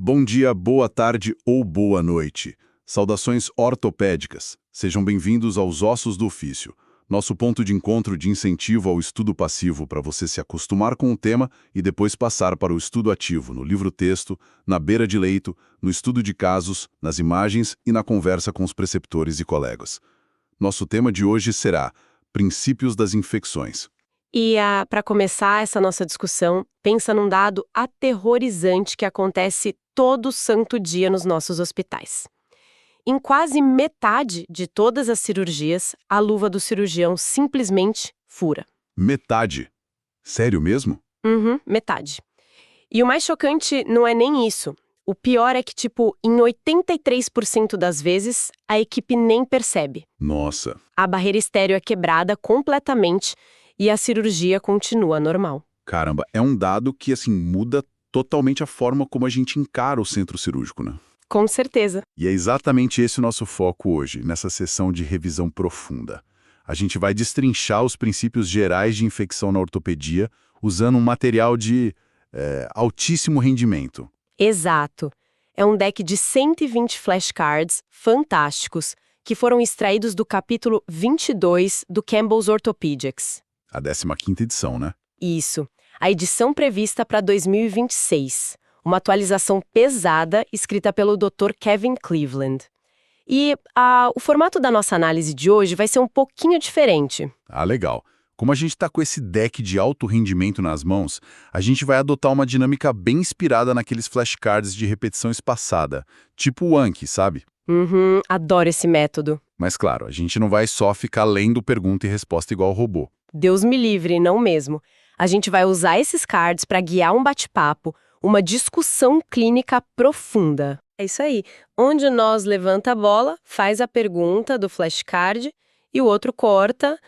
Bom dia, boa tarde ou boa noite. Saudações ortopédicas. Sejam bem-vindos aos Ossos do Ofício, nosso ponto de encontro de incentivo ao estudo passivo para você se acostumar com o tema e depois passar para o estudo ativo no livro-texto, na beira de leito, no estudo de casos, nas imagens e na conversa com os preceptores e colegas. Nosso tema de hoje será Princípios das Infecções. E para começar essa nossa discussão, pensa num dado aterrorizante que acontece todo santo dia nos nossos hospitais. Em quase metade de todas as cirurgias, a luva do cirurgião simplesmente fura. Metade? Sério mesmo? Metade. E o mais chocante não é nem isso. O pior é que, em 83% das vezes, a equipe nem percebe. Nossa. A barreira estéreo é quebrada completamente e a cirurgia continua normal. Caramba, é um dado que, muda totalmente a forma como a gente encara o centro cirúrgico, né? Com certeza. E é exatamente esse o nosso foco hoje, nessa sessão de revisão profunda. A gente vai destrinchar os princípios gerais de infecção na ortopedia usando um material de altíssimo rendimento. Exato. É um deck de 120 flashcards fantásticos que foram extraídos do capítulo 22 do Campbell's Orthopedics. A 15ª edição, né? Isso. A edição prevista para 2026. Uma atualização pesada escrita pelo Dr. Kevin Cleveland. E o formato da nossa análise de hoje vai ser um pouquinho diferente. Ah, legal. Como a gente está com esse deck de alto rendimento nas mãos, a gente vai adotar uma dinâmica bem inspirada naqueles flashcards de repetição espaçada, tipo o Anki, sabe? Adoro esse método. Mas claro, a gente não vai só ficar lendo pergunta e resposta igual robô. Deus me livre, não mesmo. A gente vai usar esses cards para guiar um bate-papo, uma discussão clínica profunda. É isso aí. Onde nós levanta a bola, faz a pergunta do flashcard e o outro corta,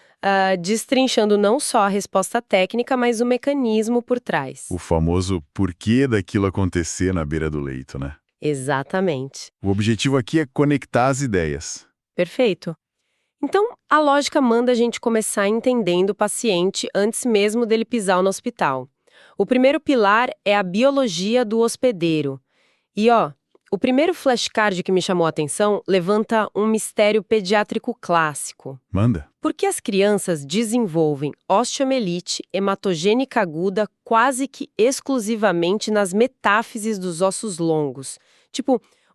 destrinchando não só a resposta técnica, mas o mecanismo por trás. O famoso porquê daquilo acontecer na beira do leito, né? Exatamente. O objetivo aqui é conectar as ideias. Perfeito. Então, a lógica manda a gente começar entendendo o paciente antes mesmo dele pisar no hospital. O primeiro pilar é a biologia do hospedeiro. E, o primeiro flashcard que me chamou a atenção levanta um mistério pediátrico clássico. Manda. Por que as crianças desenvolvem osteomielite hematogênica aguda quase que exclusivamente nas metáfises dos ossos longos?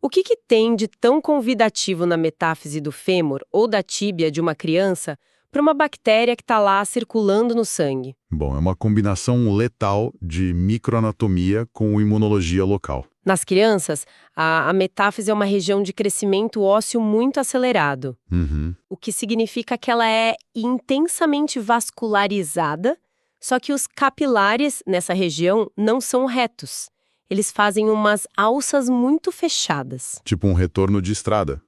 O que tem de tão convidativo na metáfise do fêmur ou da tíbia de uma criança para uma bactéria que está lá circulando no sangue? Bom, é uma combinação letal de microanatomia com imunologia local. Nas crianças, a metáfise é uma região de crescimento ósseo muito acelerado, o que significa que ela é intensamente vascularizada, só que os capilares nessa região não são retos. Eles fazem umas alças muito fechadas. Tipo um retorno de estrada.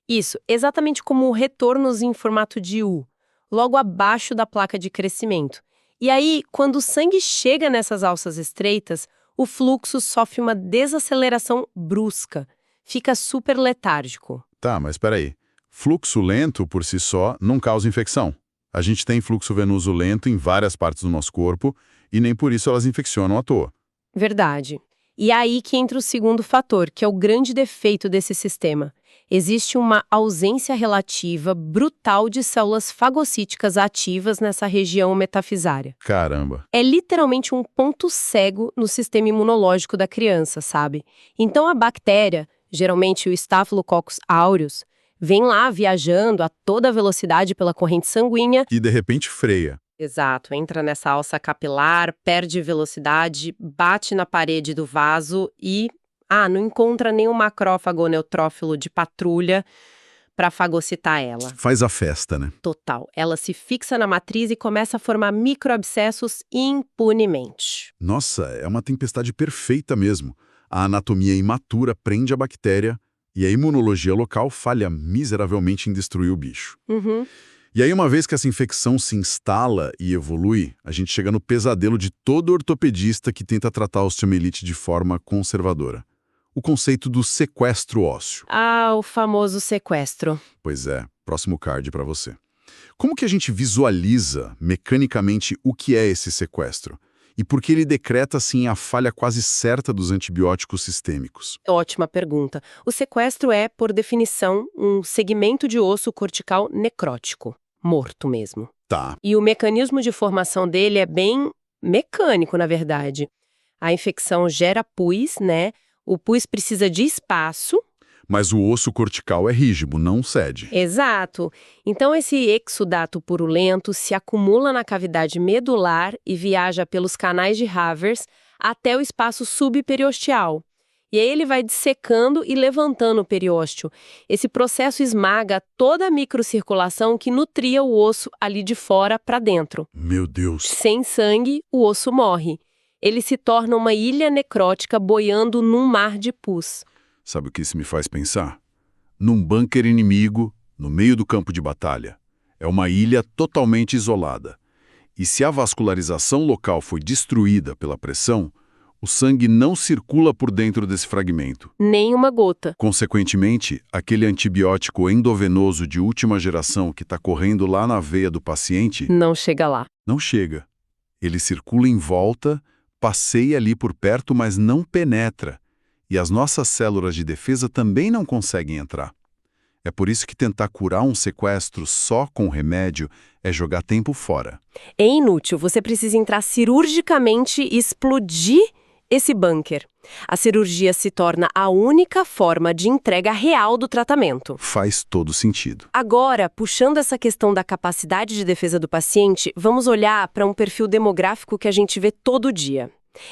Isso, exatamente como retornos em formato de U, logo abaixo da placa de crescimento. E aí, quando o sangue chega nessas alças estreitas, o fluxo sofre uma desaceleração brusca. Fica super letárgico. Tá, mas peraí. Fluxo lento, por si só, não causa infecção. A gente tem fluxo venoso lento em várias partes do nosso corpo e nem por isso elas infeccionam à toa. Verdade. E é aí que entra o segundo fator, que é o grande defeito desse sistema. Existe uma ausência relativa brutal de células fagocíticas ativas nessa região metafisária. Caramba. É literalmente um ponto cego no sistema imunológico da criança, sabe? Então a bactéria, geralmente o Staphylococcus aureus, vem lá viajando a toda velocidade pela corrente sanguínea E de repente freia. Exato, entra nessa alça capilar, perde velocidade, bate na parede do vaso e, não encontra nenhum macrófago ou neutrófilo de patrulha para fagocitar ela. Faz a festa, né? Total. Ela se fixa na matriz e começa a formar microabscessos impunemente. Nossa, é uma tempestade perfeita mesmo. A anatomia imatura prende a bactéria e a imunologia local falha miseravelmente em destruir o bicho. E aí, uma vez que essa infecção se instala e evolui, a gente chega no pesadelo de todo ortopedista que tenta tratar a osteomielite de forma conservadora. O conceito do sequestro ósseo. O famoso sequestro. Pois é, próximo card para você. Como que a gente visualiza mecanicamente o que é esse sequestro? E por que ele decreta, assim, a falha quase certa dos antibióticos sistêmicos? Ótima pergunta. O sequestro é, por definição, um segmento de osso cortical necrótico, morto mesmo. Tá. E o mecanismo de formação dele é bem mecânico, na verdade. A infecção gera pus, né? O pus precisa de espaço. Mas o osso cortical é rígido, não cede. Exato. Então, esse exudato purulento se acumula na cavidade medular e viaja pelos canais de Havers até o espaço subperiosteal. E aí ele vai dissecando e levantando o periósteo. Esse processo esmaga toda a microcirculação que nutria o osso ali de fora para dentro. Meu Deus. Sem sangue, o osso morre. Ele se torna uma ilha necrótica boiando num mar de pus. Sabe o que isso me faz pensar? Num bunker inimigo, no meio do campo de batalha. É uma ilha totalmente isolada. E se a vascularização local foi destruída pela pressão, o sangue não circula por dentro desse fragmento. Nem uma gota. Consequentemente, aquele antibiótico endovenoso de última geração que está correndo lá na veia do paciente Não chega lá. não chega. Ele circula em volta, passeia ali por perto, mas não penetra. E as nossas células de defesa também não conseguem entrar. É por isso que tentar curar um sequestro só com remédio é jogar tempo fora. É inútil, você precisa entrar cirurgicamente e explodir esse bunker. A cirurgia se torna a única forma de entrega real do tratamento. Faz todo sentido. Agora, puxando essa questão da capacidade de defesa do paciente, vamos olhar para um perfil demográfico que a gente vê todo dia.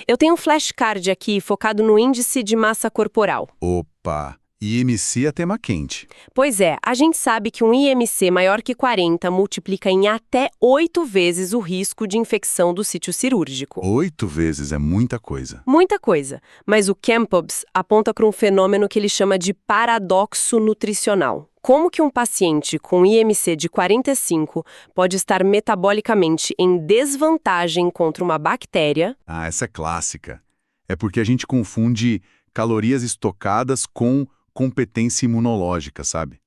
Eu tenho um flashcard aqui focado no índice de massa corporal. Opa! IMC é tema quente. Pois é, a gente sabe que um IMC maior que 40 multiplica em até 8 vezes o risco de infecção do sítio cirúrgico. 8 vezes é muita coisa. Muita coisa, mas o Campobs aponta para um fenômeno que ele chama de paradoxo nutricional. Como que um paciente com IMC de 45 pode estar metabolicamente em desvantagem contra uma bactéria? Ah, essa é clássica. É porque a gente confunde calorias estocadas com competência imunológica, sabe?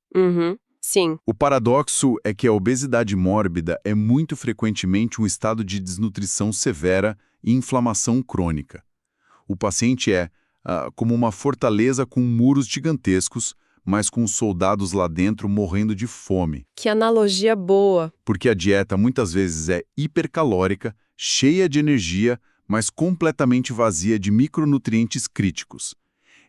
Sim. O paradoxo é que a obesidade mórbida é muito frequentemente um estado de desnutrição severa e inflamação crônica. O paciente é como uma fortaleza com muros gigantescos, mas com soldados lá dentro morrendo de fome. Que analogia boa. Porque a dieta muitas vezes é hipercalórica, cheia de energia, mas completamente vazia de micronutrientes críticos.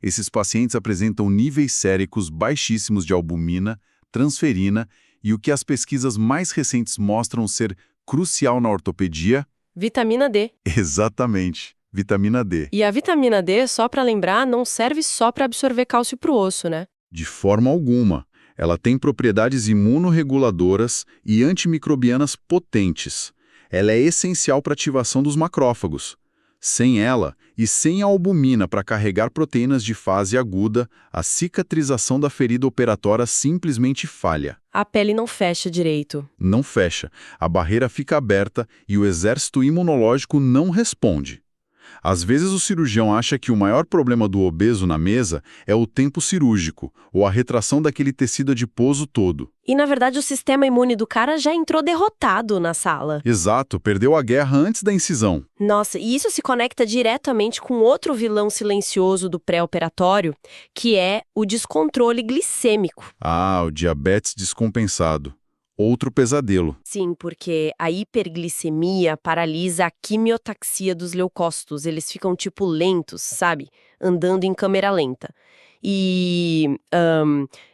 Esses pacientes apresentam níveis séricos baixíssimos de albumina, transferina e o que as pesquisas mais recentes mostram ser crucial na ortopedia. Vitamina D. Exatamente, vitamina D. E a vitamina D, só para lembrar, não serve só para absorver cálcio para o osso, né? De forma alguma. Ela tem propriedades imunorreguladoras e antimicrobianas potentes. Ela é essencial para a ativação dos macrófagos. Sem ela, e sem a albumina para carregar proteínas de fase aguda, a cicatrização da ferida operatória simplesmente falha. A pele não fecha direito. Não fecha, a barreira fica aberta e o exército imunológico não responde. Às vezes o cirurgião acha que o maior problema do obeso na mesa é o tempo cirúrgico, ou a retração daquele tecido adiposo todo. E, na verdade, o sistema imune do cara já entrou derrotado na sala. Exato, perdeu a guerra antes da incisão. Nossa, e isso se conecta diretamente com outro vilão silencioso do pré-operatório, que é o descontrole glicêmico. Ah, o diabetes descompensado. Outro pesadelo. Sim, porque a hiperglicemia paralisa a quimiotaxia dos leucócitos. Eles ficam, tipo, lentos, sabe? Andando em câmera lenta. E,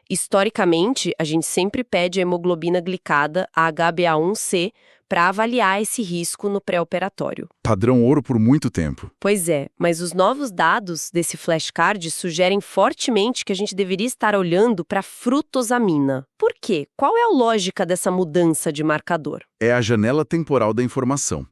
historicamente, a gente sempre pede a hemoglobina glicada, a HbA1c, para avaliar esse risco no pré-operatório. Padrão ouro por muito tempo. Pois é, mas os novos dados desse flashcard sugerem fortemente que a gente deveria estar olhando para a frutosamina. Por quê? Qual é a lógica dessa mudança de marcador? É a janela temporal da informação.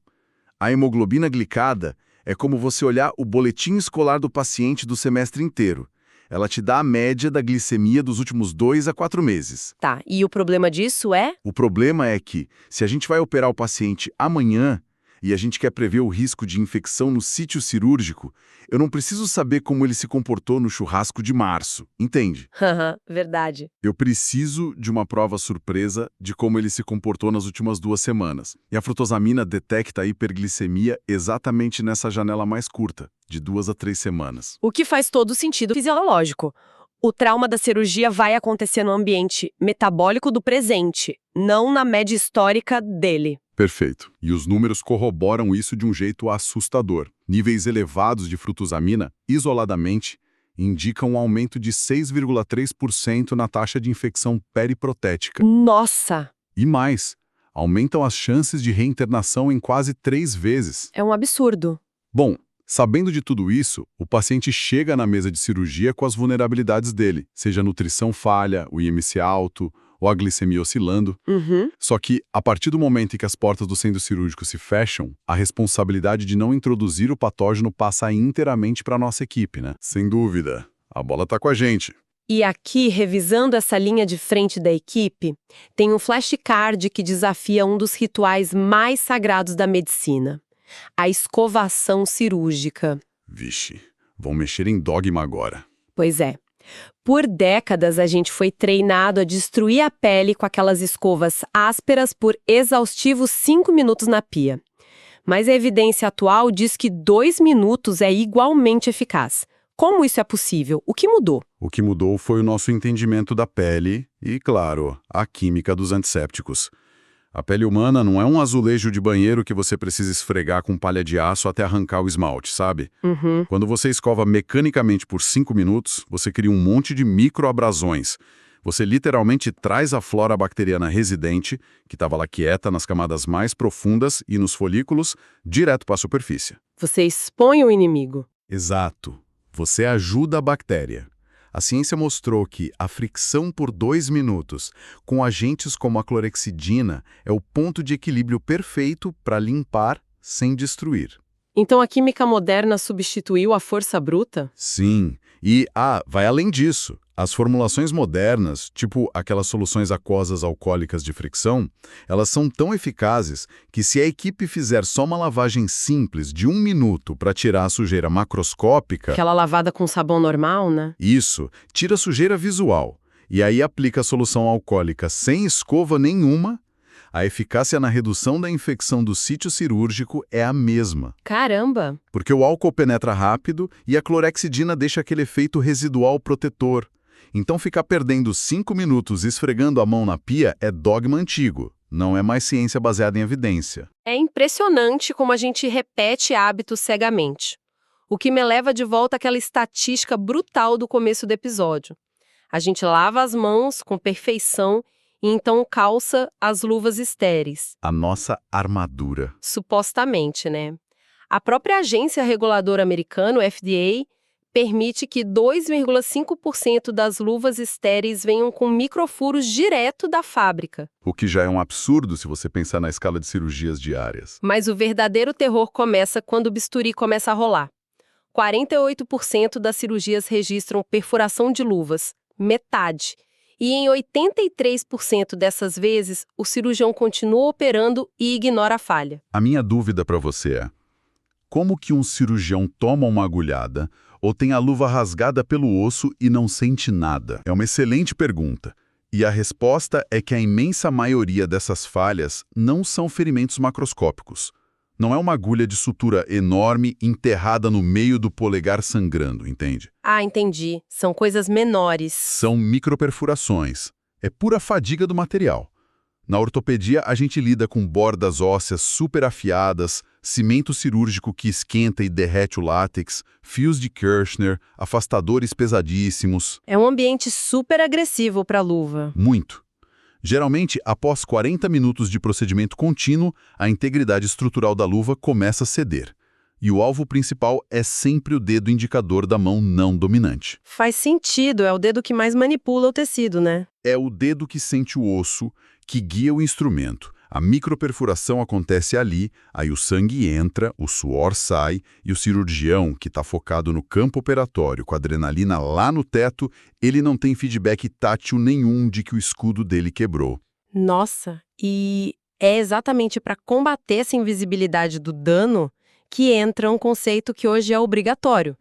A hemoglobina glicada é como você olhar o boletim escolar do paciente do semestre inteiro. Ela te dá a média da glicemia dos últimos 2 a 4 meses. Tá, e o problema disso é? O problema é que, se a gente vai operar o paciente amanhã, e a gente quer prever o risco de infecção no sítio cirúrgico, eu não preciso saber como ele se comportou no churrasco de março, entende? Haha, verdade. Eu preciso de uma prova surpresa de como ele se comportou nas últimas 2 semanas. E a frutosamina detecta a hiperglicemia exatamente nessa janela mais curta, de 2 a 3 semanas. O que faz todo sentido fisiológico. O trauma da cirurgia vai acontecer no ambiente metabólico do presente, não na média histórica dele. Perfeito. E os números corroboram isso de um jeito assustador. Níveis elevados de frutosamina, isoladamente, indicam um aumento de 6,3% na taxa de infecção periprotética. Nossa! E mais, aumentam as chances de reinternação em quase 3 vezes. É um absurdo. Bom, sabendo de tudo isso, o paciente chega na mesa de cirurgia com as vulnerabilidades dele, seja a nutrição falha, o IMC alto ou a glicemia oscilando. Uhum. Só que, a partir do momento em que as portas do centro cirúrgico se fecham, a responsabilidade de não introduzir o patógeno passa inteiramente para a nossa equipe, né? Sem dúvida. A bola tá com a gente. E aqui, revisando essa linha de frente da equipe, tem um flashcard que desafia um dos rituais mais sagrados da medicina: a escovação cirúrgica. Vixe, vão mexer em dogma agora. Pois é. Por décadas, a gente foi treinado a destruir a pele com aquelas escovas ásperas por exaustivos 5 minutos na pia. Mas a evidência atual diz que 2 minutos é igualmente eficaz. Como isso é possível? O que mudou? O que mudou foi o nosso entendimento da pele e, claro, a química dos antissépticos. A pele humana não é um azulejo de banheiro que você precisa esfregar com palha de aço até arrancar o esmalte, sabe? Uhum. Quando você escova mecanicamente por 5 minutos, você cria um monte de microabrasões. Você literalmente traz a flora bacteriana residente, que estava lá quieta nas camadas mais profundas e nos folículos, direto para a superfície. Você expõe o inimigo. Exato. Você ajuda a bactéria. A ciência mostrou que a fricção por 2 minutos com agentes como a clorexidina é o ponto de equilíbrio perfeito para limpar sem destruir. Então a química moderna substituiu a força bruta? Sim. E, vai além disso. As formulações modernas, tipo aquelas soluções aquosas alcoólicas de fricção, elas são tão eficazes que se a equipe fizer só uma lavagem simples de 1 minuto para tirar a sujeira macroscópica... Aquela lavada com sabão normal, né? Isso, tira a sujeira visual. E aí aplica a solução alcoólica sem escova nenhuma, a eficácia na redução da infecção do sítio cirúrgico é a mesma. Caramba! Porque o álcool penetra rápido e a clorexidina deixa aquele efeito residual protetor. Então ficar perdendo 5 minutos esfregando a mão na pia é dogma antigo, não é mais ciência baseada em evidência. É impressionante como a gente repete hábitos cegamente. O que me leva de volta àquela estatística brutal do começo do episódio. A gente lava as mãos com perfeição e então calça as luvas estéreis. A nossa armadura. Supostamente, né? A própria agência reguladora americana, o FDA, permite que 2,5% das luvas estéreis venham com microfuros direto da fábrica. O que já é um absurdo se você pensar na escala de cirurgias diárias. Mas o verdadeiro terror começa quando o bisturi começa a rolar. 48% das cirurgias registram perfuração de luvas, metade. E em 83% dessas vezes, o cirurgião continua operando e ignora a falha. A minha dúvida para você é: como que um cirurgião toma uma agulhada ou tem a luva rasgada pelo osso e não sente nada? É uma excelente pergunta. E a resposta é que a imensa maioria dessas falhas não são ferimentos macroscópicos. Não é uma agulha de sutura enorme enterrada no meio do polegar sangrando, entende? Ah, entendi. São coisas menores. São microperfurações. É pura fadiga do material. Na ortopedia, a gente lida com bordas ósseas super afiadas, cimento cirúrgico que esquenta e derrete o látex, fios de Kirchner, afastadores pesadíssimos. É um ambiente super agressivo para a luva. Muito. Geralmente, após 40 minutos de procedimento contínuo, a integridade estrutural da luva começa a ceder. E o alvo principal é sempre o dedo indicador da mão não dominante. Faz sentido, é o dedo que mais manipula o tecido, né? É o dedo que sente o osso, que guia o instrumento. A microperfuração acontece ali, aí o sangue entra, o suor sai, e o cirurgião, que está focado no campo operatório, com a adrenalina lá no teto, ele não tem feedback tátil nenhum de que o escudo dele quebrou. Nossa, e É exatamente para combater essa invisibilidade do dano que entra um conceito que hoje é obrigatório: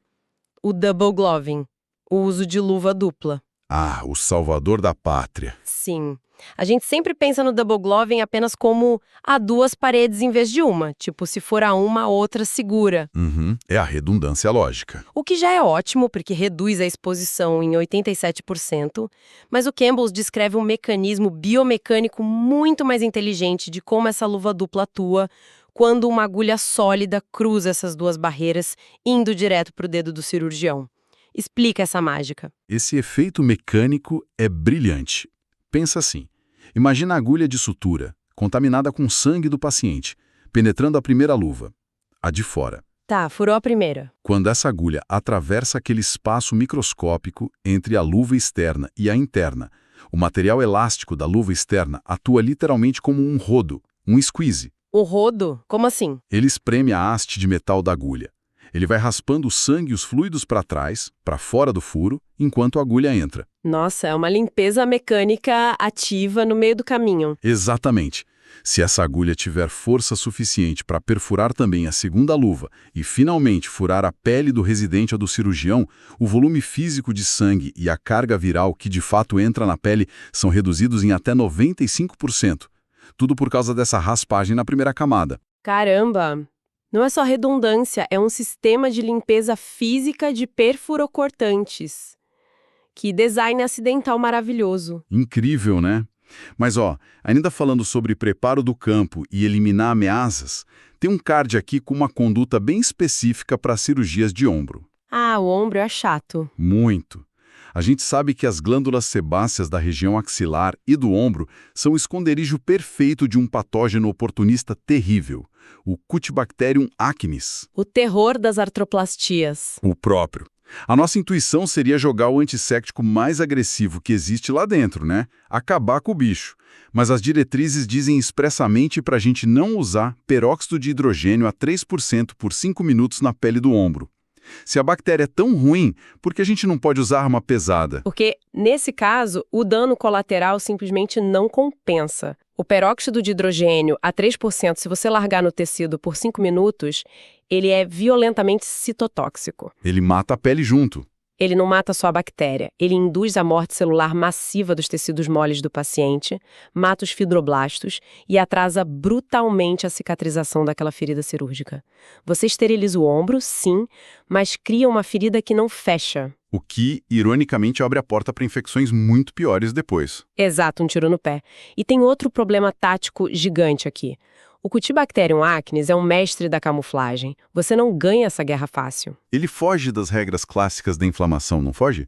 o double gloving, o uso de luva dupla. Ah, o salvador da pátria. Sim. A gente sempre pensa no double gloving apenas como a duas paredes em vez de uma, tipo, se for a uma, a outra segura. Uhum, é a redundância lógica. O que já é ótimo, porque reduz a exposição em 87%, mas o Campbell descreve um mecanismo biomecânico muito mais inteligente de como essa luva dupla atua quando uma agulha sólida cruza essas duas barreiras, indo direto para o dedo do cirurgião. Explica essa mágica. Esse efeito mecânico é brilhante. Pensa assim, imagina a agulha de sutura, contaminada com sangue do paciente, penetrando a primeira luva, a de fora. Tá, furou a primeira. Quando essa agulha atravessa aquele espaço microscópico entre a luva externa e a interna, o material elástico da luva externa atua literalmente como um rodo, um squeeze. O rodo? Como assim? Ele espreme a haste de metal da agulha. Ele vai raspando o sangue e os fluidos para trás, para fora do furo, enquanto a agulha entra. Nossa, é uma limpeza mecânica ativa no meio do caminho. Exatamente. Se essa agulha tiver força suficiente para perfurar também a segunda luva e finalmente furar a pele do residente ou do cirurgião, o volume físico de sangue e a carga viral que de fato entra na pele são reduzidos em até 95%. Tudo por causa dessa raspagem na primeira camada. Caramba! Não é só redundância, é um sistema de limpeza física de perfurocortantes. Que design acidental maravilhoso. Incrível, né? Mas ainda falando sobre preparo do campo e eliminar ameaças, tem um card aqui com uma conduta bem específica para cirurgias de ombro. Ah, o ombro é chato. Muito. A gente sabe que as glândulas sebáceas da região axilar e do ombro são o esconderijo perfeito de um patógeno oportunista terrível, o Cutibacterium acnes. O terror das artroplastias. O próprio. A nossa intuição seria jogar o antisséptico mais agressivo que existe lá dentro, né? Acabar com o bicho. Mas as diretrizes dizem expressamente para a gente não usar peróxido de hidrogênio a 3% por 5 minutos na pele do ombro. Se a bactéria é tão ruim, por que a gente não pode usar arma pesada? Porque, nesse caso, o dano colateral simplesmente não compensa. O peróxido de hidrogênio a 3%, se você largar no tecido por 5 minutos, ele é violentamente citotóxico. Ele mata a pele junto. Ele não mata só a bactéria, ele induz a morte celular massiva dos tecidos moles do paciente, mata os fibroblastos e atrasa brutalmente a cicatrização daquela ferida cirúrgica. Você esteriliza o ombro, sim, mas cria uma ferida que não fecha. O que, ironicamente, abre a porta para infecções muito piores depois. Exato, um tiro no pé. E tem outro problema tático gigante aqui. O Cutibacterium acnes é um mestre da camuflagem. Você não ganha essa guerra fácil. Ele foge das regras clássicas da inflamação, não foge?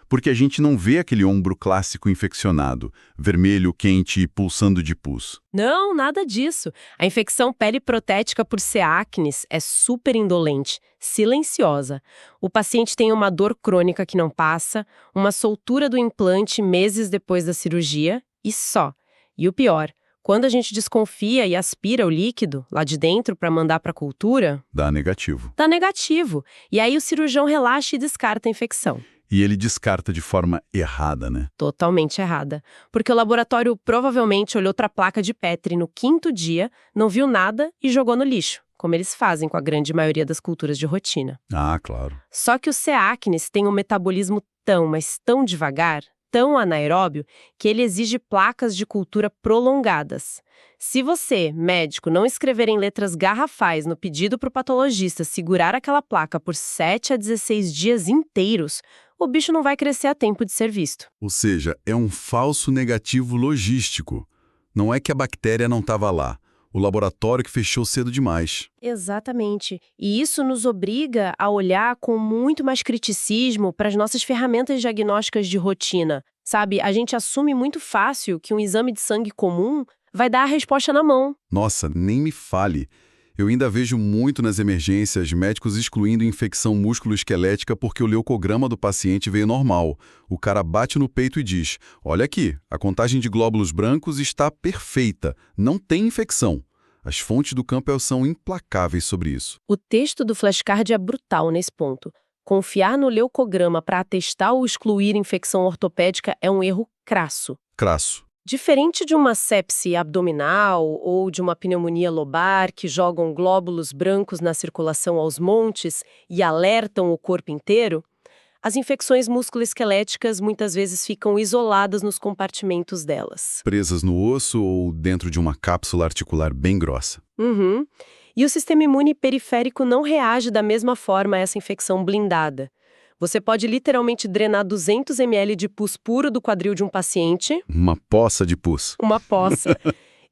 Porque a gente não vê aquele ombro clássico infeccionado, vermelho, quente e pulsando de pus. Não, nada disso. A infecção periprotética por ser acnes é super indolente, silenciosa. O paciente tem uma dor crônica que não passa, uma soltura do implante meses depois da cirurgia e só. E o pior, quando a gente desconfia e aspira o líquido lá de dentro para mandar para a cultura... Dá negativo. Dá negativo. E aí o cirurgião relaxa e descarta a infecção. E ele descarta de forma errada, né? Totalmente errada. Porque o laboratório provavelmente olhou para a placa de Petri no 5º dia, não viu nada e jogou no lixo, como eles fazem com a grande maioria das culturas de rotina. Ah, claro. Só que o C. acnes tem um metabolismo tão, mas tão devagar, tão anaeróbio, que ele exige placas de cultura prolongadas. Se você, médico, não escrever em letras garrafais no pedido para o patologista segurar aquela placa por 7 a 16 dias inteiros, o bicho não vai crescer a tempo de ser visto. Ou seja, é um falso negativo logístico. Não é que a bactéria não estava lá. O laboratório que fechou cedo demais. Exatamente. E isso nos obriga a olhar com muito mais criticismo para as nossas ferramentas diagnósticas de rotina. Sabe, a gente assume muito fácil que um exame de sangue comum vai dar a resposta na mão. Nossa, nem me fale. Eu ainda vejo muito nas emergências médicos excluindo infecção músculo-esquelética porque o leucograma do paciente veio normal. O cara bate no peito e diz, olha aqui, a contagem de glóbulos brancos está perfeita, não tem infecção. As fontes do Campbell são implacáveis sobre isso. O texto do flashcard é brutal nesse ponto. Confiar no leucograma para atestar ou excluir infecção ortopédica é um erro crasso. Crasso. Diferente de uma sepse abdominal ou de uma pneumonia lobar que jogam glóbulos brancos na circulação aos montes e alertam o corpo inteiro, as infecções musculoesqueléticas muitas vezes ficam isoladas nos compartimentos delas. Presas no osso ou dentro de uma cápsula articular bem grossa. Uhum. E o sistema imune periférico não reage da mesma forma a essa infecção blindada. Você pode literalmente drenar 200 ml de pus puro do quadril de um paciente. Uma poça de pus. Uma poça.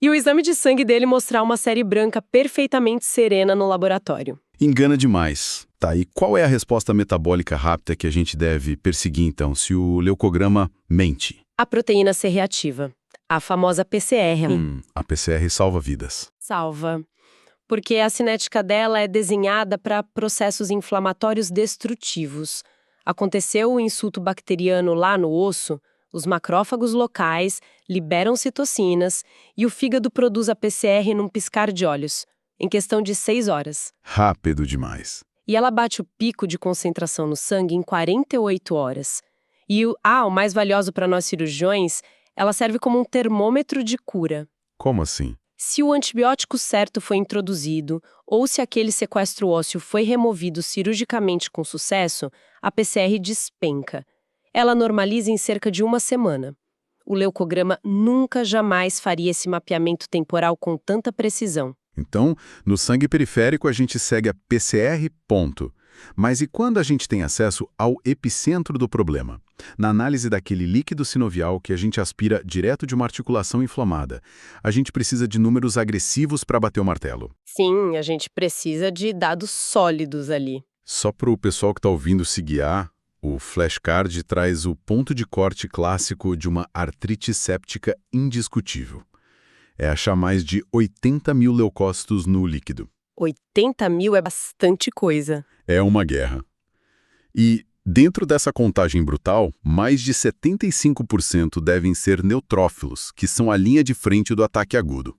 E o exame de sangue dele mostrar uma série branca perfeitamente serena no laboratório. Engana demais. Tá, e qual é a resposta metabólica rápida que a gente deve perseguir, então, se o leucograma mente? A proteína C reativa, a famosa PCR. A PCR salva vidas. Salva. Porque a cinética dela é desenhada para processos inflamatórios destrutivos. Aconteceu o insulto bacteriano lá no osso, os macrófagos locais liberam citocinas e o fígado produz a PCR num piscar de olhos, em questão de 6 horas. Rápido demais. E ela bate o pico de concentração no sangue em 48 horas. E o mais valioso para nós cirurgiões, ela serve como um termômetro de cura. Como assim? Se o antibiótico certo foi introduzido ou se aquele sequestro ósseo foi removido cirurgicamente com sucesso, a PCR despenca. Ela normaliza em cerca de 1 semana. O leucograma nunca jamais faria esse mapeamento temporal com tanta precisão. Então, no sangue periférico a gente segue a PCR, ponto. Mas e quando a gente tem acesso ao epicentro do problema? Na análise daquele líquido sinovial que a gente aspira direto de uma articulação inflamada, a gente precisa de números agressivos para bater o martelo. Sim, a gente precisa de dados sólidos ali. Só para o pessoal que está ouvindo se guiar, o flashcard traz o ponto de corte clássico de uma artrite séptica indiscutível. É achar mais de 80 mil leucócitos no líquido. 80 mil é bastante coisa. É uma guerra. E, dentro dessa contagem brutal, mais de 75% devem ser neutrófilos, que são a linha de frente do ataque agudo.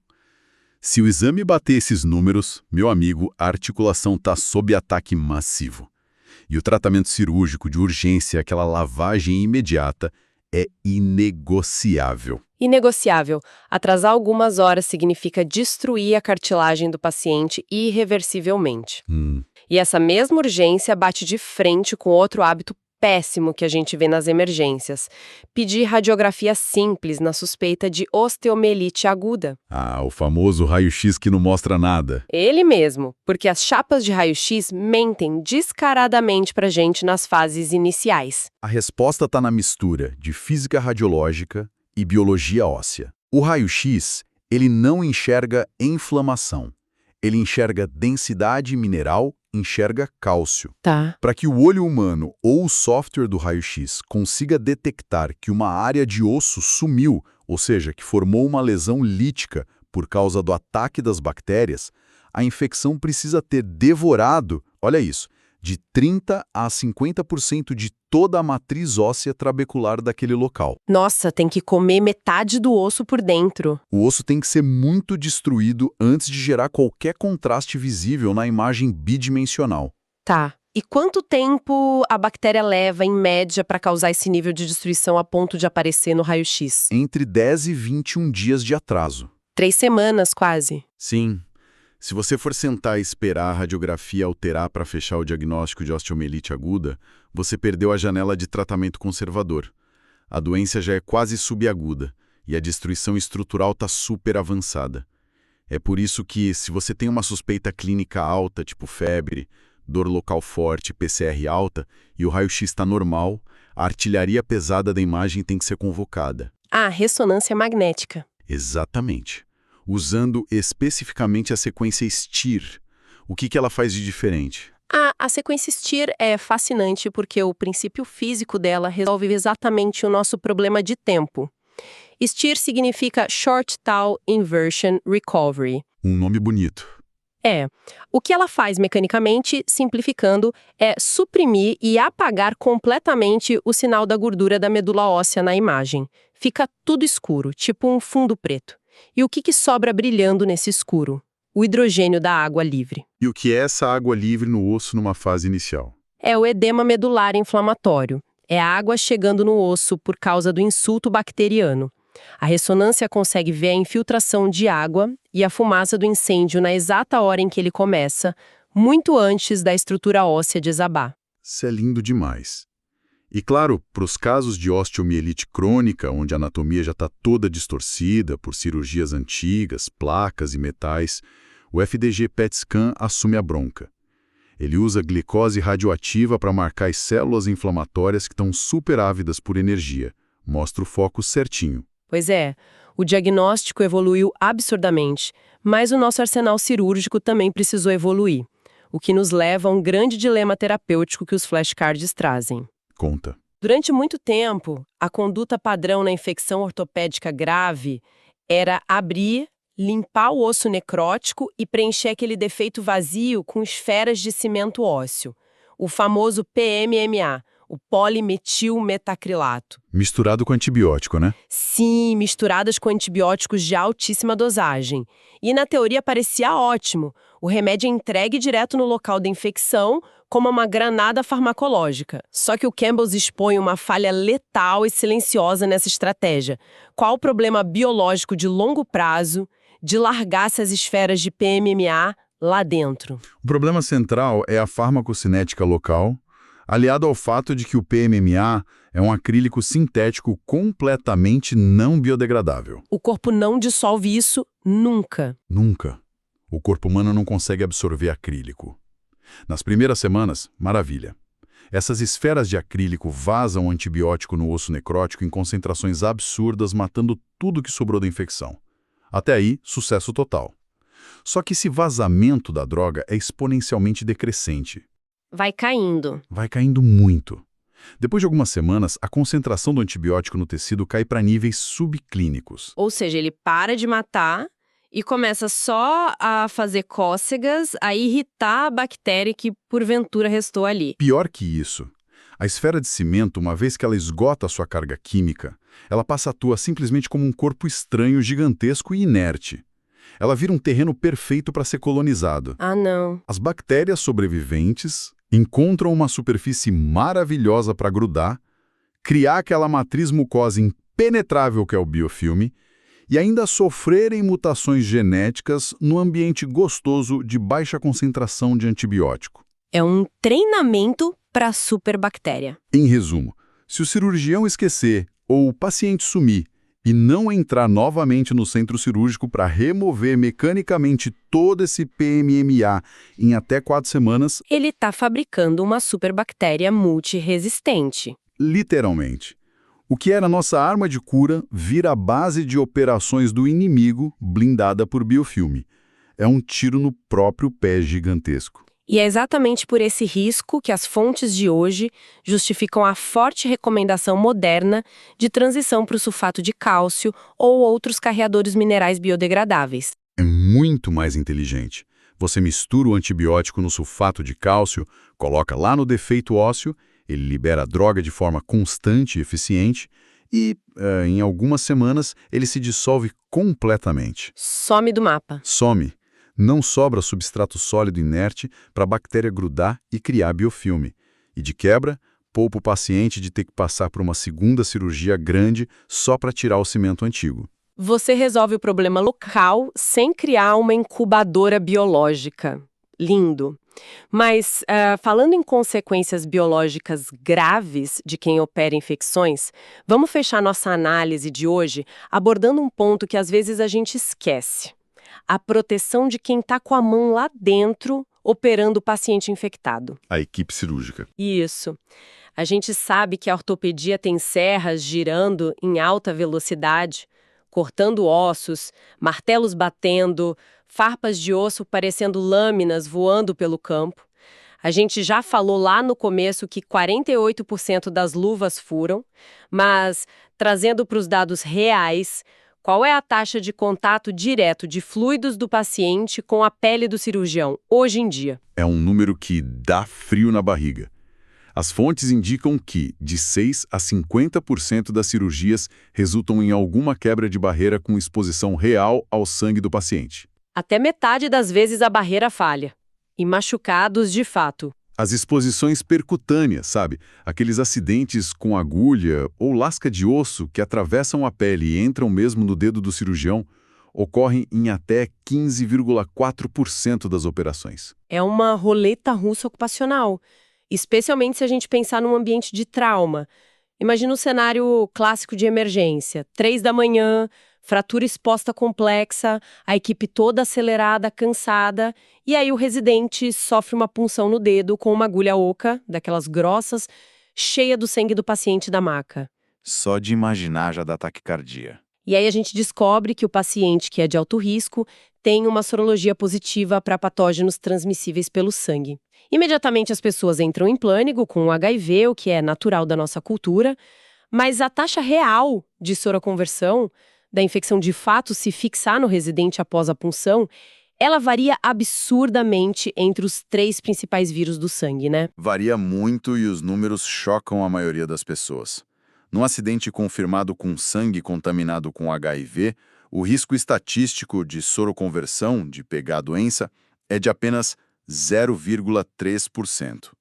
Se o exame bater esses números, meu amigo, a articulação está sob ataque massivo. E o tratamento cirúrgico de urgência, aquela lavagem imediata, é inegociável. Inegociável. Atrasar algumas horas significa destruir a cartilagem do paciente irreversivelmente. E essa mesma urgência bate de frente com outro hábito péssimo que a gente vê nas emergências. Pedir radiografia simples na suspeita de osteomielite aguda. Ah, o famoso raio-x que não mostra nada. Ele mesmo, porque as chapas de raio-x mentem descaradamente pra gente nas fases iniciais. A resposta está na mistura de física radiológica e biologia óssea. O raio-x, ele não enxerga inflamação. Ele enxerga densidade mineral, enxerga cálcio. Tá. Para que o olho humano ou o software do raio-x consiga detectar que uma área de osso sumiu, ou seja, que formou uma lesão lítica por causa do ataque das bactérias, a infecção precisa ter devorado, olha isso, de 30% a 50% de toda a matriz óssea trabecular daquele local. Nossa, tem que comer metade do osso por dentro. O osso tem que ser muito destruído antes de gerar qualquer contraste visível na imagem bidimensional. Tá. E quanto tempo a bactéria leva, em média, para causar esse nível de destruição a ponto de aparecer no raio-x? Entre 10 e 21 dias de atraso. 3 semanas, quase. Sim. Se você for sentar e esperar a radiografia alterar para fechar o diagnóstico de osteomielite aguda, você perdeu a janela de tratamento conservador. A doença já é quase subaguda e a destruição estrutural está super avançada. É por isso que, se você tem uma suspeita clínica alta, tipo febre, dor local forte, PCR alta, e o raio-x está normal, a artilharia pesada da imagem tem que ser convocada. Ah, ressonância magnética. Exatamente. Usando especificamente a sequência STIR. O que ela faz de diferente? A sequência STIR é fascinante porque o princípio físico dela resolve exatamente o nosso problema de tempo. STIR significa Short Tau Inversion Recovery. Um nome bonito. O que ela faz mecanicamente, simplificando, é suprimir e apagar completamente o sinal da gordura da medula óssea na imagem. Fica tudo escuro, tipo um fundo preto. E o que sobra brilhando nesse escuro? O hidrogênio da água livre. E o que é essa água livre no osso numa fase inicial? É o edema medular inflamatório. É a água chegando no osso por causa do insulto bacteriano. A ressonância consegue ver a infiltração de água e a fumaça do incêndio na exata hora em que ele começa, muito antes da estrutura óssea desabar. Isso é lindo demais. E claro, para os casos de osteomielite crônica, onde a anatomia já está toda distorcida por cirurgias antigas, placas e metais, o FDG PET-scan assume a bronca. Ele usa glicose radioativa para marcar as células inflamatórias que estão super ávidas por energia. Mostra o foco certinho. Pois é, o diagnóstico evoluiu absurdamente, mas o nosso arsenal cirúrgico também precisou evoluir, o que nos leva a um grande dilema terapêutico que os flashcards trazem. Conta. Durante muito tempo, a conduta padrão na infecção ortopédica grave era abrir, limpar o osso necrótico e preencher aquele defeito vazio com esferas de cimento ósseo, o famoso PMMA, o polimetilmetacrilato. Misturado com antibiótico, né? Sim, misturadas com antibióticos de altíssima dosagem. E na teoria parecia ótimo. O remédio é entregue direto no local da infecção, como uma granada farmacológica. Só que o Campbell expõe uma falha letal e silenciosa nessa estratégia. Qual o problema biológico de longo prazo de largar essas esferas de PMMA lá dentro? O problema central é a farmacocinética local, aliado ao fato de que o PMMA é um acrílico sintético completamente não biodegradável. O corpo não dissolve isso nunca. Nunca. O corpo humano não consegue absorver acrílico. Nas primeiras semanas, maravilha. Essas esferas de acrílico vazam o antibiótico no osso necrótico em concentrações absurdas, matando tudo que sobrou da infecção. Até aí, sucesso total. Só que esse vazamento da droga é exponencialmente decrescente. Vai caindo. Vai caindo muito. Depois de algumas semanas, a concentração do antibiótico no tecido cai para níveis subclínicos. Ou seja, ele para de matar e começa só a fazer cócegas, a irritar a bactéria que porventura restou ali. Pior que isso, a esfera de cimento, uma vez que ela esgota a sua carga química, ela passa a atuar simplesmente como um corpo estranho, gigantesco e inerte. Ela vira um terreno perfeito para ser colonizado. Ah, não. As bactérias sobreviventes encontram uma superfície maravilhosa para grudar, criar aquela matriz mucosa impenetrável que é o biofilme, e ainda sofrerem mutações genéticas no ambiente gostoso de baixa concentração de antibiótico. É um treinamento para a superbactéria. Em resumo, se o cirurgião esquecer ou o paciente sumir e não entrar novamente no centro cirúrgico para remover mecanicamente todo esse PMMA em até 4 semanas, ele está fabricando uma superbactéria multiresistente. Literalmente. O que era nossa arma de cura vira a base de operações do inimigo blindada por biofilme. É um tiro no próprio pé gigantesco. E é exatamente por esse risco que as fontes de hoje justificam a forte recomendação moderna de transição para o sulfato de cálcio ou outros carreadores minerais biodegradáveis. É muito mais inteligente. Você mistura o antibiótico no sulfato de cálcio, coloca lá no defeito ósseo, ele libera a droga de forma constante e eficiente e, em algumas semanas, ele se dissolve completamente. Some do mapa. Some. Não sobra substrato sólido inerte para a bactéria grudar e criar biofilme. E, de quebra, poupa o paciente de ter que passar por uma segunda cirurgia grande só para tirar o cimento antigo. Você resolve o problema local sem criar uma incubadora biológica. Lindo. Mas, falando em consequências biológicas graves de quem opera infecções, vamos fechar nossa análise de hoje abordando um ponto que às vezes a gente esquece. A proteção de quem está com a mão lá dentro operando o paciente infectado. A equipe cirúrgica. Isso. A gente sabe que a ortopedia tem serras girando em alta velocidade, cortando ossos, martelos batendo, farpas de osso parecendo lâminas voando pelo campo. A gente já falou lá no começo que 48% das luvas furam, mas, trazendo para os dados reais, qual é a taxa de contato direto de fluidos do paciente com a pele do cirurgião, hoje em dia? É um número que dá frio na barriga. As fontes indicam que, de 6% a 50% das cirurgias resultam em alguma quebra de barreira com exposição real ao sangue do paciente. Até metade das vezes a barreira falha. E machucados de fato. As exposições percutâneas, sabe? Aqueles acidentes com agulha ou lasca de osso que atravessam a pele e entram mesmo no dedo do cirurgião, ocorrem em até 15,4% das operações. É uma roleta russa ocupacional, especialmente se a gente pensar num ambiente de trauma. Imagina o cenário clássico de emergência. 3 da manhã, fratura exposta complexa, a equipe toda acelerada, cansada, e aí o residente sofre uma punção no dedo com uma agulha oca, daquelas grossas, cheia do sangue do paciente da maca. Só de imaginar já dá taquicardia. E aí a gente descobre que o paciente, que é de alto risco, tem uma sorologia positiva para patógenos transmissíveis pelo sangue. Imediatamente as pessoas entram em pânico com o HIV, o que é natural da nossa cultura, mas a taxa real de soroconversão, da infecção de fato se fixar no residente após a punção, ela varia absurdamente entre os 3 principais vírus do sangue, né? Varia muito e os números chocam a maioria das pessoas. Num acidente confirmado com sangue contaminado com HIV, o risco estatístico de soroconversão, de pegar a doença, é de apenas 0,3%.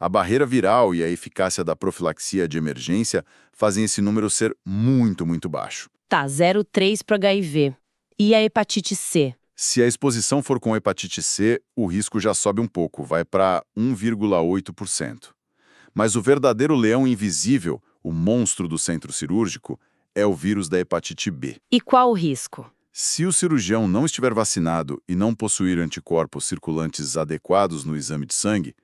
A barreira viral e a eficácia da profilaxia de emergência fazem esse número ser muito, muito baixo. Tá, 0,3 para HIV. E a hepatite C? Se a exposição for com hepatite C, o risco já sobe um pouco, vai para 1,8%. Mas o verdadeiro leão invisível, o monstro do centro cirúrgico, é o vírus da hepatite B. E qual o risco? Se o cirurgião não estiver vacinado e não possuir anticorpos circulantes adequados no exame de sangue,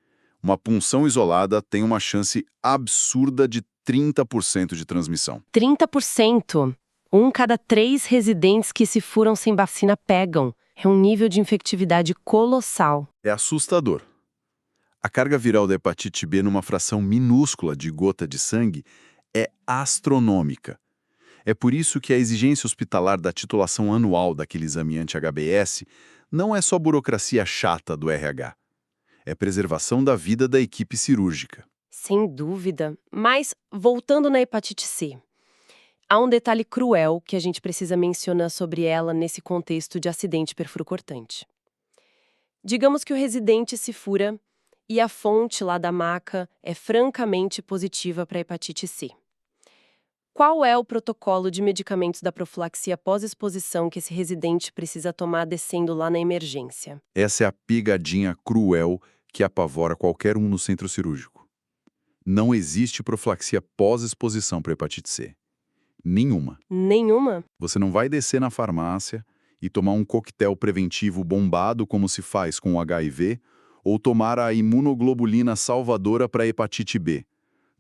uma punção isolada tem uma chance absurda de 30% de transmissão. 30%? 1 cada 3 residentes que se furam sem vacina pegam. É um nível de infectividade colossal. É assustador. A carga viral da hepatite B numa fração minúscula de gota de sangue é astronômica. É por isso que a exigência hospitalar da titulação anual daquele exame anti-HBs não é só burocracia chata do RH. É preservação da vida da equipe cirúrgica. Sem dúvida. Mas, voltando na hepatite C, há um detalhe cruel que a gente precisa mencionar sobre ela nesse contexto de acidente perfuro-cortante. Digamos que o residente se fura e a fonte lá da maca é francamente positiva para hepatite C. Qual é o protocolo de medicamentos da profilaxia pós-exposição que esse residente precisa tomar descendo lá na emergência? Essa é a pegadinha cruel que apavora qualquer um no centro cirúrgico. Não existe profilaxia pós-exposição para hepatite C. Nenhuma. Nenhuma? Você não vai descer na farmácia e tomar um coquetel preventivo bombado como se faz com o HIV ou tomar a imunoglobulina salvadora para hepatite B.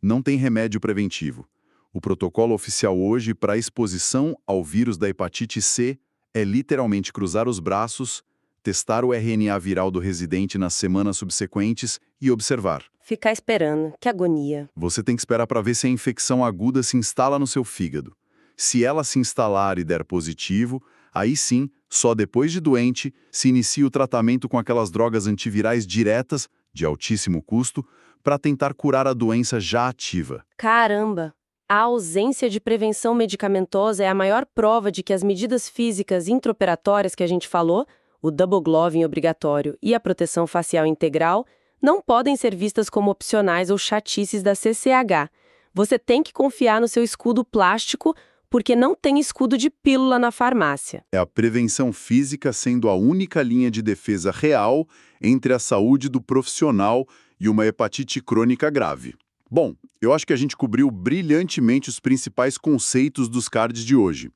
Não tem remédio preventivo. O protocolo oficial hoje para a exposição ao vírus da hepatite C é literalmente cruzar os braços, testar o RNA viral do residente nas semanas subsequentes e observar. Ficar esperando. Que agonia. Você tem que esperar para ver se a infecção aguda se instala no seu fígado. Se ela se instalar e der positivo, aí sim, só depois de doente, se inicia o tratamento com aquelas drogas antivirais diretas, de altíssimo custo, para tentar curar a doença já ativa. Caramba! A ausência de prevenção medicamentosa é a maior prova de que as medidas físicas intraoperatórias que a gente falou, o double gloving obrigatório e a proteção facial integral, não podem ser vistas como opcionais ou chatices da CCH. Você tem que confiar no seu escudo plástico, porque não tem escudo de pílula na farmácia. É a prevenção física sendo a única linha de defesa real entre a saúde do profissional e uma hepatite crônica grave. Bom, eu acho que a gente cobriu brilhantemente os principais conceitos dos cards de hoje.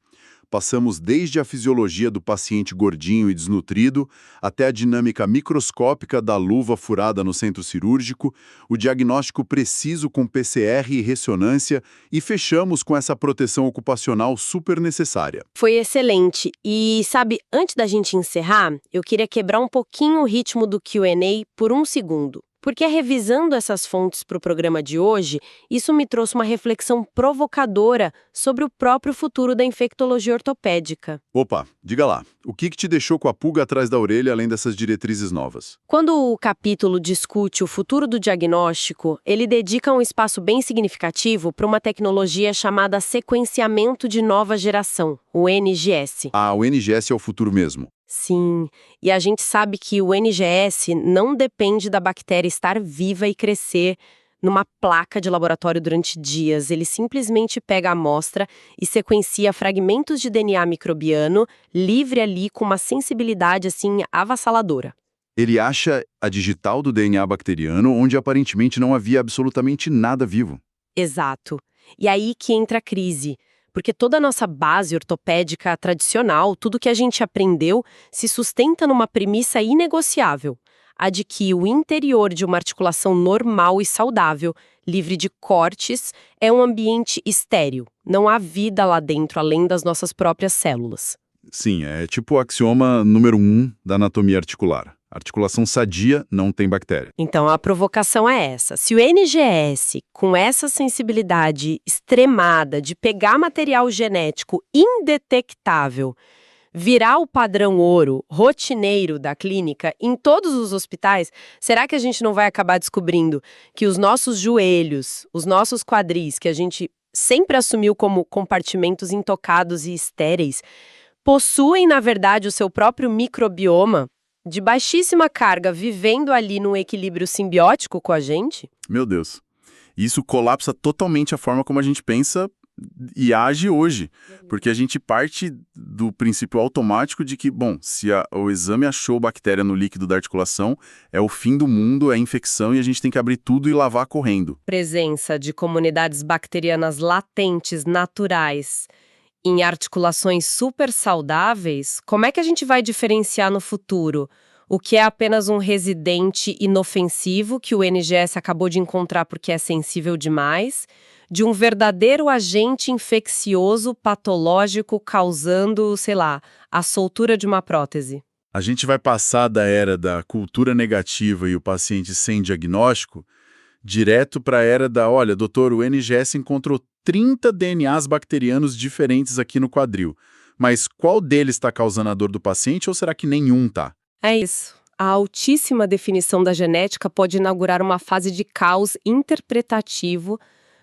Passamos desde a fisiologia do paciente gordinho e desnutrido, até a dinâmica microscópica da luva furada no centro cirúrgico, o diagnóstico preciso com PCR e ressonância, e fechamos com essa proteção ocupacional super necessária. Foi excelente. E, sabe, antes da gente encerrar, eu queria quebrar um pouquinho o ritmo do Q&A por um segundo. Porque revisando essas fontes para o programa de hoje, isso me trouxe uma reflexão provocadora sobre o próprio futuro da infectologia ortopédica. Opa, diga lá, o que te deixou com a pulga atrás da orelha além dessas diretrizes novas? Quando o capítulo discute o futuro do diagnóstico, ele dedica um espaço bem significativo para uma tecnologia chamada sequenciamento de nova geração, o NGS. Ah, o NGS é o futuro mesmo. Sim, e a gente sabe que o NGS não depende da bactéria estar viva e crescer numa placa de laboratório durante dias. Ele simplesmente pega a amostra e sequencia fragmentos de DNA microbiano livre ali com uma sensibilidade assim avassaladora. Ele acha a digital do DNA bacteriano onde aparentemente não havia absolutamente nada vivo. Exato. E aí que entra a crise. Porque toda a nossa base ortopédica tradicional, tudo que a gente aprendeu, se sustenta numa premissa inegociável, a de que o interior de uma articulação normal e saudável, livre de cortes, é um ambiente estéril. Não há vida lá dentro, além das nossas próprias células. Sim, é tipo o axioma número 1 da anatomia articular. Articulação sadia não tem bactéria. Então, a provocação é essa. Se o NGS, com essa sensibilidade extremada de pegar material genético indetectável, virar o padrão ouro rotineiro da clínica em todos os hospitais, será que a gente não vai acabar descobrindo que os nossos joelhos, os nossos quadris, que a gente sempre assumiu como compartimentos intocados e estéreis, possuem, na verdade, o seu próprio microbioma de baixíssima carga, vivendo ali num equilíbrio simbiótico com a gente? Meu Deus. Isso colapsa totalmente a forma como a gente pensa e age hoje. Porque a gente parte do princípio automático de que, bom, se o exame achou bactéria no líquido da articulação, é o fim do mundo, é infecção e a gente tem que abrir tudo e lavar correndo. Presença de comunidades bacterianas latentes, naturais, em articulações super saudáveis, como é que a gente vai diferenciar no futuro o que é apenas um residente inofensivo que o NGS acabou de encontrar porque é sensível demais, de um verdadeiro agente infeccioso patológico causando, sei lá, a soltura de uma prótese? A gente vai passar da era da cultura negativa e o paciente sem diagnóstico direto para a era da, olha, doutor, o NGS encontrou 30 DNAs bacterianos diferentes aqui no quadril. Mas qual deles está causando a dor do paciente ou será que nenhum tá? É isso. A altíssima definição da genética pode inaugurar uma fase de caos interpretativo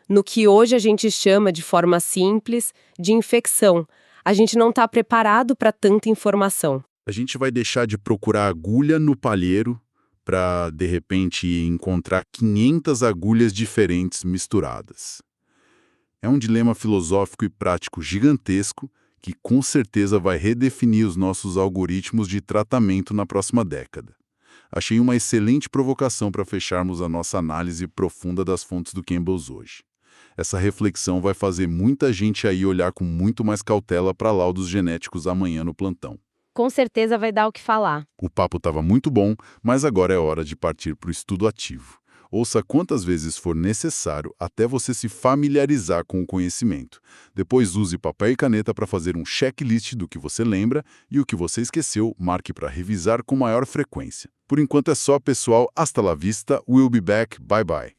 no que hoje a gente chama, de forma simples, de infecção. A gente não está preparado para tanta informação. A gente vai deixar de procurar agulha no palheiro para, de repente, encontrar 500 agulhas diferentes misturadas. É um dilema filosófico e prático gigantesco que com certeza vai redefinir os nossos algoritmos de tratamento na próxima década. Achei uma excelente provocação para fecharmos a nossa análise profunda das fontes do Campbell's hoje. Essa reflexão vai fazer muita gente aí olhar com muito mais cautela para laudos genéticos amanhã no plantão. Com certeza vai dar o que falar. O papo estava muito bom, mas agora é hora de partir para o estudo ativo. Ouça quantas vezes for necessário até você se familiarizar com o conhecimento. Depois use papel e caneta para fazer um checklist do que você lembra e o que você esqueceu, marque para revisar com maior frequência. Por enquanto é só, pessoal. Hasta la vista. We'll be back. Bye bye.